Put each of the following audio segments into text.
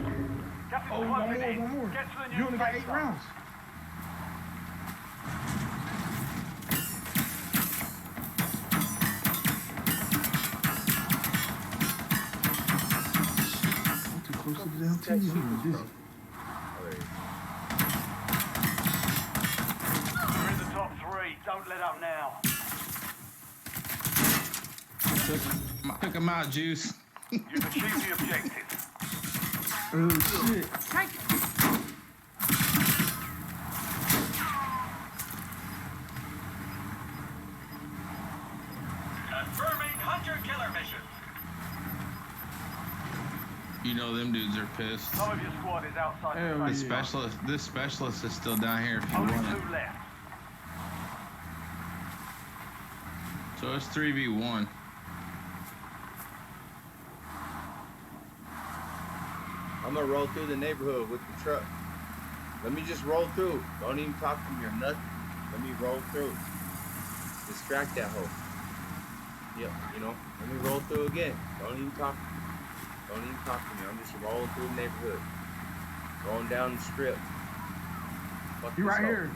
Oh, one more. Get to the You only got 8 rounds. I'm too close to the damn TV. I'm dizzy. You're in the top 3. Don't let up now. Took him out, Juice. You've achieved the objective. Oh, shit. Confirming hunter-killer mission. You know them dudes are pissed. Some of your squad is outside Hell the The safe zone. this specialist is still down here if you Only want 2 it. left. So it's 3v1. I'm gonna roll through the neighborhood with the truck. Let me just roll through. Don't even talk to me or nothing. Let me roll through. Distract that hoe. Yep, you know. Let me roll through again. Don't even talk to me. Don't even talk to me. I'm just rolling through the neighborhood. Going down the strip. Fuck You this right hoe. here.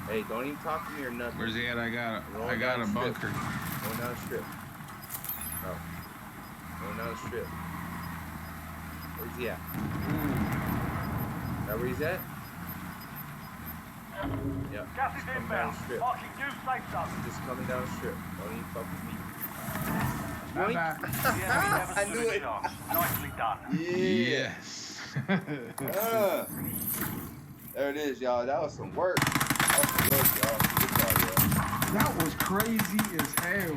Hey, don't even talk to me or nothing. Where's he at? I got a strip. bunker. Going down the strip. Oh. Going down the strip. Where's he at? Is that where he's at? Yep. Gas Just is coming down inbound. the strip. Marking new safe zone. I'm just coming down the strip. Don't even fuck with me. Bye-bye. The enemy never I stood knew a it. chance. Nicely done. Yes. There it is, y'all. That was some work. That was some work, y'all. Good job, y'all. That was crazy as hell.